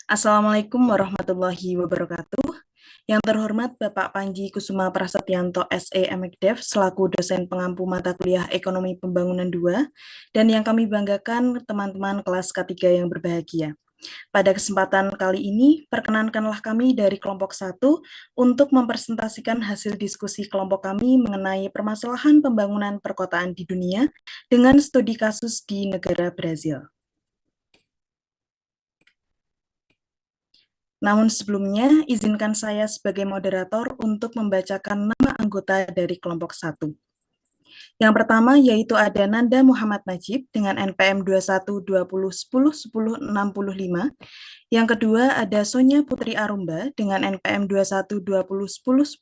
Assalamualaikum warahmatullahi wabarakatuh. Yang terhormat Bapak Panji Kusuma Prasetyanto SE MekDev selaku dosen pengampu mata kuliah Ekonomi Pembangunan 2 dan yang kami banggakan teman-teman kelas K3 yang berbahagia. Pada kesempatan kali ini, perkenankanlah kami dari kelompok 1 untuk mempresentasikan hasil diskusi kelompok kami mengenai permasalahan pembangunan perkotaan di dunia dengan studi kasus di negara Brazil. Namun sebelumnya, izinkan saya sebagai moderator untuk membacakan nama anggota dari kelompok 1. Yang pertama yaitu ada Nanda Muhammad Najib dengan NPM 2120101065. Yang kedua ada Sonya Putri Arumba dengan NPM 2120101068.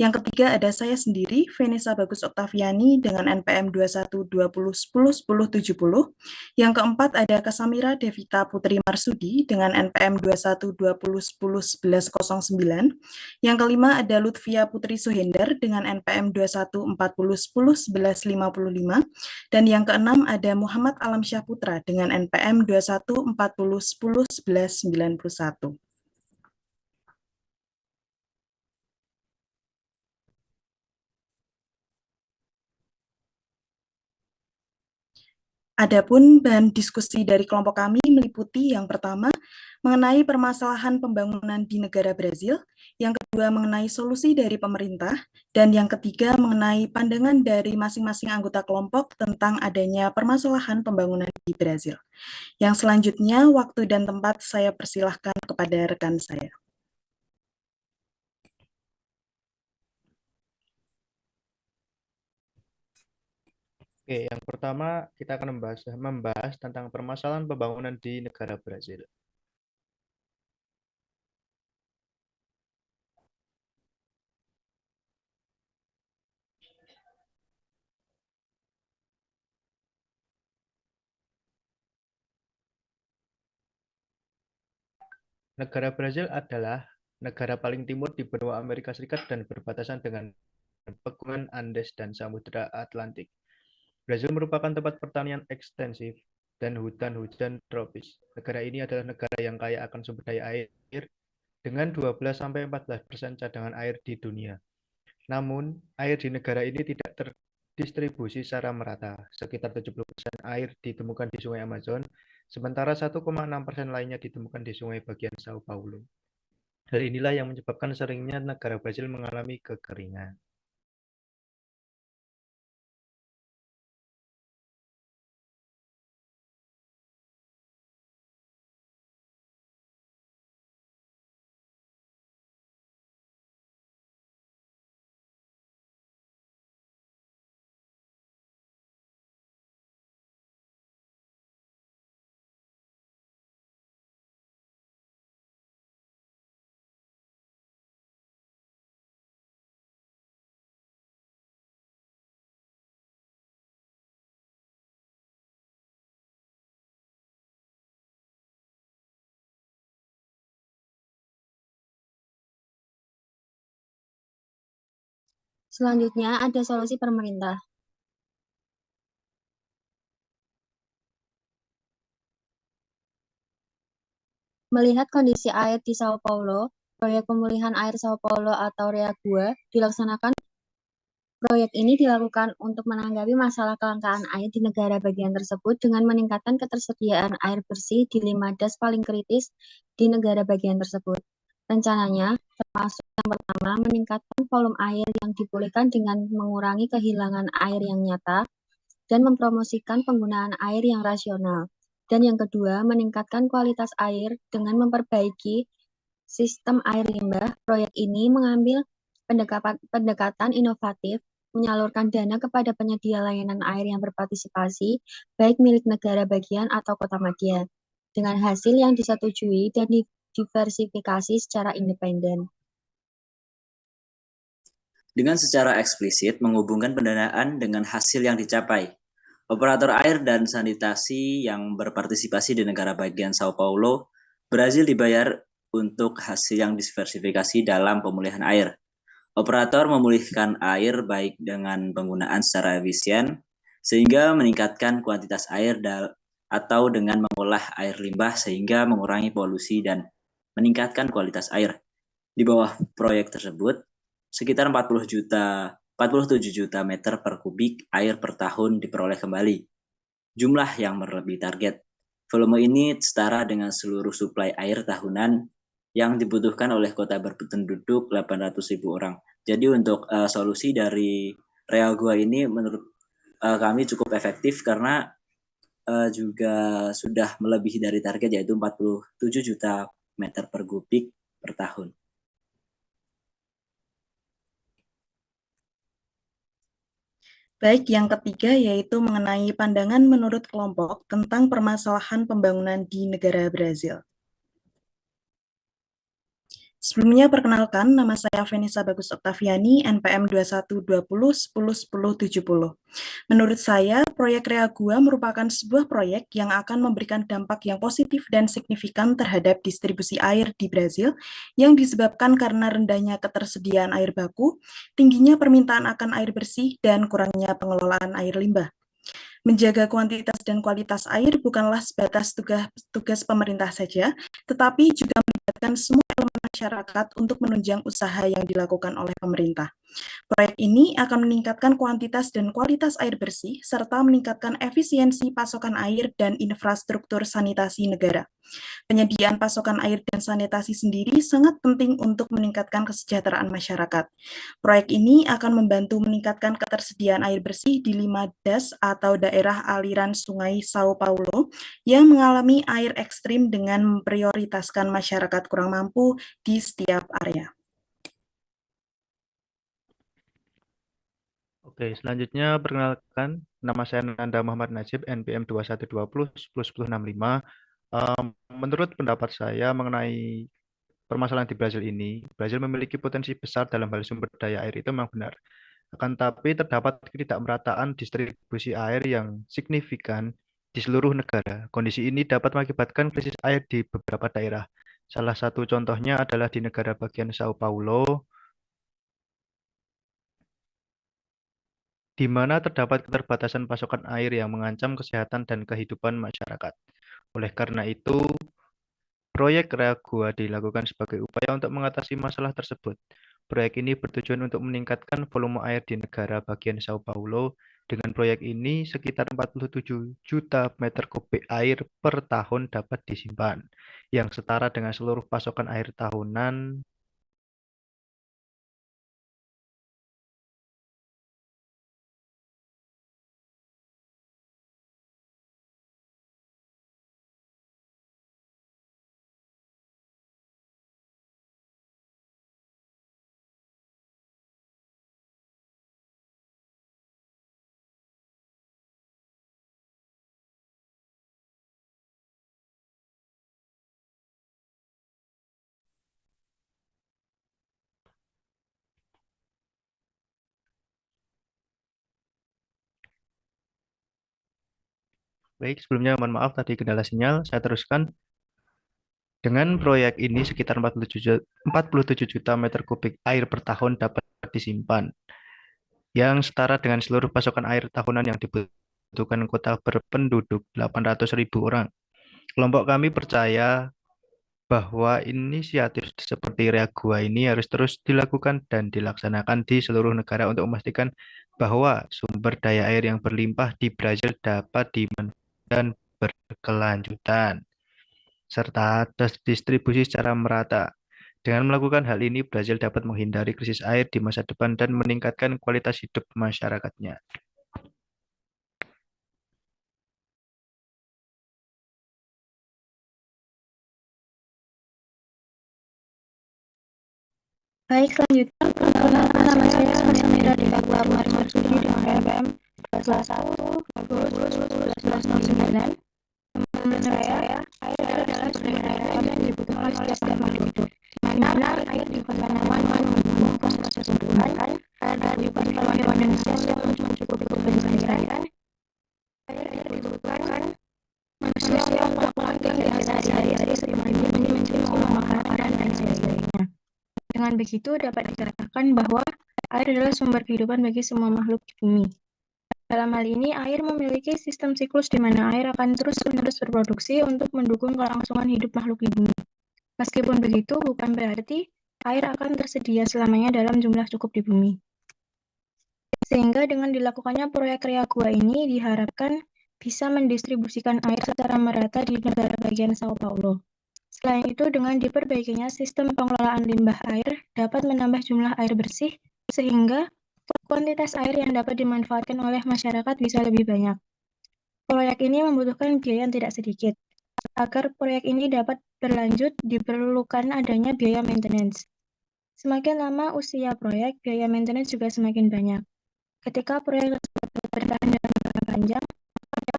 Yang ketiga ada saya sendiri, Vanessa Bagus Oktaviani dengan NPM 2120101070. Yang keempat ada Kasamira Devita Putri Marsudi dengan NPM 2120101109. Yang kelima ada Lutfia Putri Suhender dengan NPM 2140101155. Dan yang keenam ada Muhammad Alamsyah Putra dengan NPM 2140101191. Adapun bahan diskusi dari kelompok kami meliputi yang pertama mengenai permasalahan pembangunan di negara Brazil, yang kedua mengenai solusi dari pemerintah, dan yang ketiga mengenai pandangan dari masing-masing anggota kelompok tentang adanya permasalahan pembangunan di Brazil. Yang selanjutnya, waktu dan tempat saya persilahkan kepada rekan saya. Oke, yang pertama kita akan membahas tentang permasalahan pembangunan di negara Brazil. Negara Brazil adalah negara paling timur di benua Amerika Serikat dan berbatasan dengan pegunungan Andes dan Samudra Atlantik. Brazil merupakan tempat pertanian ekstensif dan hutan-hujan tropis. Negara ini adalah negara yang kaya akan sumber daya air dengan 12-14% cadangan air di dunia. Namun, air di negara ini tidak terdistribusi secara merata. Sekitar 70% air ditemukan di Sungai Amazon, sementara 1,6% lainnya ditemukan di sungai bagian Sao Paulo. Hal inilah yang menyebabkan seringnya negara Brazil mengalami kekeringan. Selanjutnya ada solusi pemerintah. Melihat kondisi air di Sao Paulo, proyek pemulihan air Sao Paulo atau REAGUA dilaksanakan. Proyek ini dilakukan untuk menanggapi masalah kelangkaan air di negara bagian tersebut dengan meningkatkan ketersediaan air bersih di 5 das paling kritis di negara bagian tersebut. Rencananya, termasuk yang pertama, meningkatkan volume air yang dipulihkan dengan mengurangi kehilangan air yang nyata dan mempromosikan penggunaan air yang rasional. Dan yang kedua, meningkatkan kualitas air dengan memperbaiki sistem air limbah. Proyek ini mengambil pendekatan inovatif, menyalurkan dana kepada penyedia layanan air yang berpartisipasi, baik milik negara bagian atau Kotamadya, dengan hasil yang disetujui dan diversifikasi secara independen. Dengan secara eksplisit menghubungkan pendanaan dengan hasil yang dicapai. Operator air dan sanitasi yang berpartisipasi di negara bagian Sao Paulo, Brazil dibayar untuk hasil yang diversifikasi dalam pemulihan air. Operator memulihkan air baik dengan penggunaan secara efisien, sehingga meningkatkan kuantitas air atau dengan mengolah air limbah sehingga mengurangi polusi dan meningkatkan kualitas air. Di bawah proyek tersebut, sekitar 47 juta meter per kubik air per tahun diperoleh kembali. Jumlah yang melebihi target. Volume ini setara dengan seluruh suplai air tahunan yang dibutuhkan oleh kota berpenduduk 800.000 orang. Jadi untuk solusi dari Real Gua ini menurut kami cukup efektif karena juga sudah melebihi dari target yaitu 47 juta meter per kubik per tahun. Baik, yang ketiga yaitu mengenai pandangan menurut kelompok tentang permasalahan pembangunan di negara Brazil. Sebelumnya, perkenalkan, nama saya Venisa Bagus Oktaviani, NPM 2120101070. Menurut saya, proyek Rea Gua merupakan sebuah proyek yang akan memberikan dampak yang positif dan signifikan terhadap distribusi air di Brazil yang disebabkan karena rendahnya ketersediaan air baku, tingginya permintaan akan air bersih, dan kurangnya pengelolaan air limbah. Menjaga kuantitas dan kualitas air bukanlah sebatas tugas pemerintah saja, tetapi juga melibatkan semua elemen masyarakat untuk menunjang usaha yang dilakukan oleh pemerintah. Proyek ini akan meningkatkan kuantitas dan kualitas air bersih, serta meningkatkan efisiensi pasokan air dan infrastruktur sanitasi negara. Penyediaan pasokan air dan sanitasi sendiri sangat penting untuk meningkatkan kesejahteraan masyarakat. Proyek ini akan membantu meningkatkan ketersediaan air bersih di 5 das atau daerah aliran Sungai Sao Paulo yang mengalami air ekstrim dengan memprioritaskan masyarakat kurang mampu di setiap area. Oke, selanjutnya perkenalkan, nama saya Nanda Muhammad Najib, NPM 2120101065. Menurut pendapat saya mengenai permasalahan di Brazil ini, Brazil memiliki potensi besar dalam hal sumber daya air, itu memang benar. Akan tapi terdapat ketidakmerataan distribusi air yang signifikan di seluruh negara. Kondisi ini dapat mengakibatkan krisis air di beberapa daerah. Salah satu contohnya adalah di negara bagian Sao Paulo, di mana terdapat keterbatasan pasokan air yang mengancam kesehatan dan kehidupan masyarakat. Oleh karena itu, proyek Rea Gua dilakukan sebagai upaya untuk mengatasi masalah tersebut. Proyek ini bertujuan untuk meningkatkan volume air di negara bagian Sao Paulo. Dengan proyek ini, sekitar 47 juta meter kubik air per tahun dapat disimpan, yang setara dengan seluruh pasokan air tahunan. Baik, sebelumnya mohon maaf tadi kendala sinyal, saya teruskan. Dengan proyek ini sekitar 47 juta meter kubik air per tahun dapat disimpan, yang setara dengan seluruh pasokan air tahunan yang dibutuhkan kota berpenduduk 800.000 orang. Kelompok kami percaya bahwa inisiatif seperti Rea Gua ini harus terus dilakukan dan dilaksanakan di seluruh negara untuk memastikan bahwa sumber daya air yang berlimpah di Brazil dapat dimanfaatkan dan berkelanjutan, serta terdistribusi secara merata. Dengan melakukan hal ini, Brazil dapat menghindari krisis air di masa depan dan meningkatkan kualitas hidup masyarakatnya. Baik, selanjutnya perkenalkan nama saya Sandra Dika Marsudi dengan NPM 21201109. Menurut saya, air adalah sumber daya yang dibutuhkan setiap makhluk hidup. Di mana air dibutuhkan tanaman untuk proses tumbuhan, air dibutuhkan hewan dan spesies untuk mencukupi kebutuhan cairan, air dibutuhkan manusia yang melakukan kegiatan sehari-hari seperti mandi, mencuci, memakan, dan sebagainya. Dengan begitu dapat dikatakan bahwa air adalah sumber kehidupan bagi semua makhluk di bumi. Dalam hal ini, air memiliki sistem siklus di mana air akan terus-menerus berproduksi untuk mendukung kelangsungan hidup makhluk di bumi. Meskipun begitu, bukan berarti air akan tersedia selamanya dalam jumlah cukup di bumi. Sehingga dengan dilakukannya proyek Rea Gua ini diharapkan bisa mendistribusikan air secara merata di negara bagian Sao Paulo. Selain itu, dengan diperbaikinya sistem pengelolaan limbah air dapat menambah jumlah air bersih, sehingga kuantitas air yang dapat dimanfaatkan oleh masyarakat bisa lebih banyak. Proyek ini membutuhkan biaya yang tidak sedikit. Agar proyek ini dapat berlanjut, diperlukan adanya biaya maintenance. Semakin lama usia proyek, biaya maintenance juga semakin banyak. Ketika proyek tersebut bertahan dalam jangka panjang,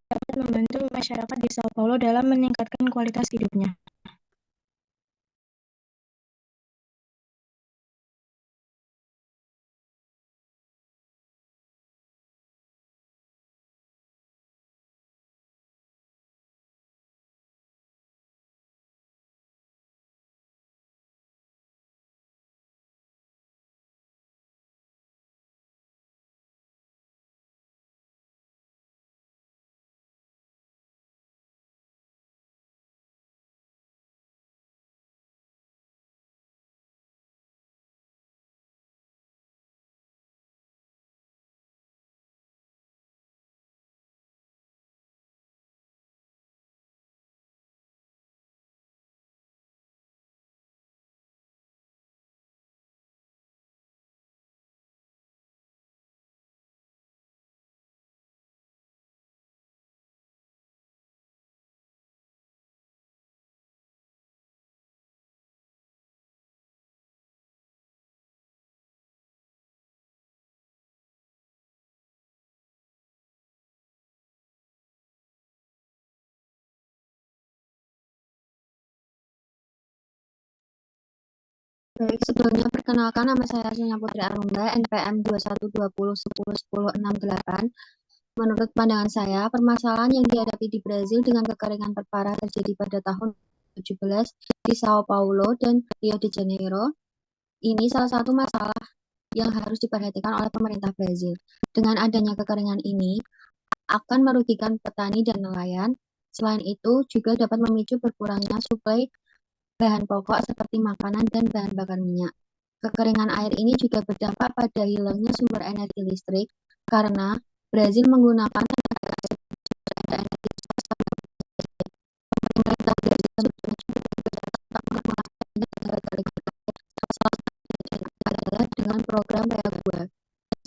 dapat membantu masyarakat di Sao Paulo dalam meningkatkan kualitas hidupnya. Baik, sebelumnya perkenalkan nama saya Sunya Putri Arumba, NPM 2120101068. Menurut pandangan saya, permasalahan yang dihadapi di Brazil dengan kekeringan terparah terjadi pada tahun 2017 di Sao Paulo dan Rio de Janeiro. Ini salah satu masalah yang harus diperhatikan oleh pemerintah Brazil. Dengan adanya kekeringan ini akan merugikan petani dan nelayan. Selain itu, juga dapat memicu berkurangnya suplai bahan pokok seperti makanan dan bahan bakar minyak. Kekeringan air ini juga berdampak pada hilangnya sumber energi listrik karena Brazil menggunakan tenaga energi swasta. Pemerintah Brazil sudah mencoba adalah dengan program Rea Gua,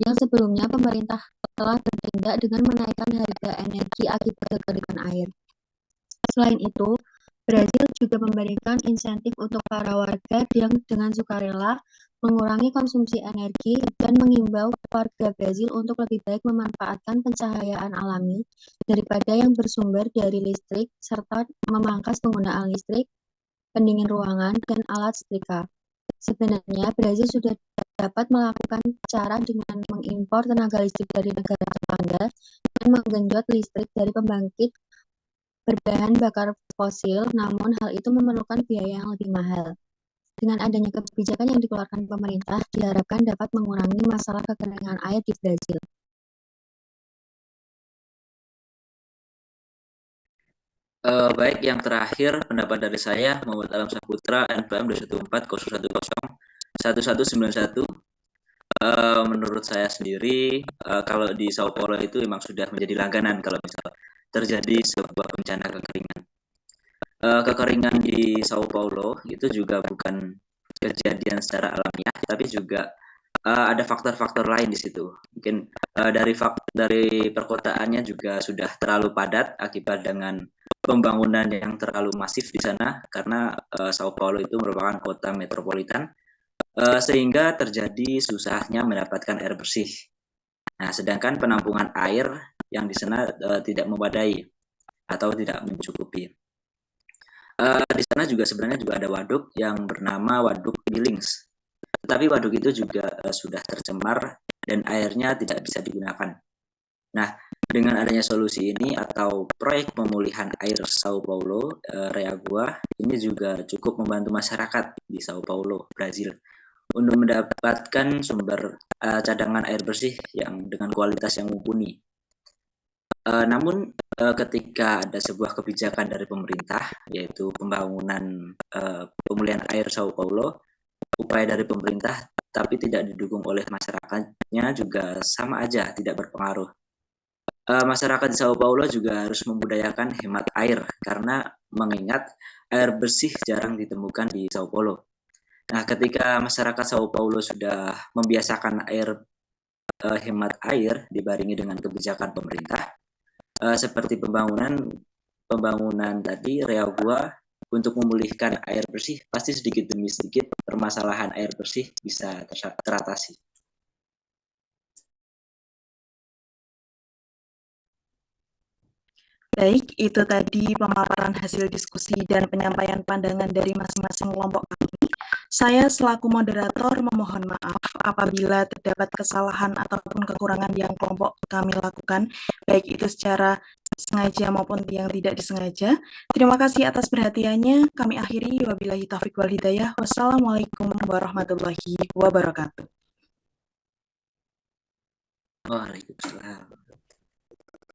yang sebelumnya pemerintah telah bertindak dengan menaikkan harga energi akibat kekeringan air. Selain itu, Brazil juga memberikan insentif untuk para warga yang dengan sukarela mengurangi konsumsi energi dan mengimbau warga Brazil untuk lebih baik memanfaatkan pencahayaan alami daripada yang bersumber dari listrik serta memangkas penggunaan listrik, pendingin ruangan, dan alat setrika. Sebenarnya, Brazil sudah dapat melakukan cara dengan mengimpor tenaga listrik dari negara tetangga dan menggenjot listrik dari pembangkit berbahan bakar fosil, namun hal itu memerlukan biaya yang lebih mahal. Dengan adanya kebijakan yang dikeluarkan pemerintah, diharapkan dapat mengurangi masalah kekeringan air di Brazil. Baik, yang terakhir pendapat dari saya, Muhammad Alam Saputra, NPM 21401101191. Menurut saya sendiri, kalau di Sao Paulo itu memang sudah menjadi langganan kalau misal terjadi sebuah bencana kekeringan. Kekeringan di Sao Paulo itu juga bukan kejadian secara alamiah, tapi juga ada faktor-faktor lain di situ. Mungkin dari perkotaannya juga sudah terlalu padat akibat dengan pembangunan yang terlalu masif di sana, karena Sao Paulo itu merupakan kota metropolitan, sehingga terjadi susahnya mendapatkan air bersih. Nah, sedangkan penampungan air yang di sana tidak memadai atau tidak mencukupi. Di sana juga sebenarnya juga ada waduk yang bernama Waduk Billings. Tetapi waduk itu juga sudah tercemar dan airnya tidak bisa digunakan. Nah, dengan adanya solusi ini atau proyek pemulihan air Sao Paulo, Rea Gua, ini juga cukup membantu masyarakat di Sao Paulo, Brazil, untuk mendapatkan sumber cadangan air bersih yang dengan kualitas yang mumpuni. Namun ketika ada sebuah kebijakan dari pemerintah, yaitu pembangunan pemulihan air Sao Paulo, upaya dari pemerintah tapi tidak didukung oleh masyarakatnya juga sama aja tidak berpengaruh. Masyarakat di Sao Paulo juga harus membudayakan hemat air karena mengingat air bersih jarang ditemukan di Sao Paulo. Nah, ketika masyarakat Sao Paulo sudah membiasakan hemat air dibarengi dengan kebijakan pemerintah, seperti pembangunan tadi Reagua untuk memulihkan air bersih, pasti sedikit demi sedikit permasalahan air bersih bisa teratasi. Baik, itu tadi pemaparan hasil diskusi dan penyampaian pandangan dari masing-masing kelompok kami. Saya selaku moderator memohon maaf apabila terdapat kesalahan ataupun kekurangan yang kelompok kami lakukan, baik itu secara sengaja maupun yang tidak disengaja. Terima kasih atas perhatiannya. Kami akhiri, wabillahi taufiq wal hidayah. Wassalamualaikum warahmatullahi wabarakatuh. Waalaikumsalam.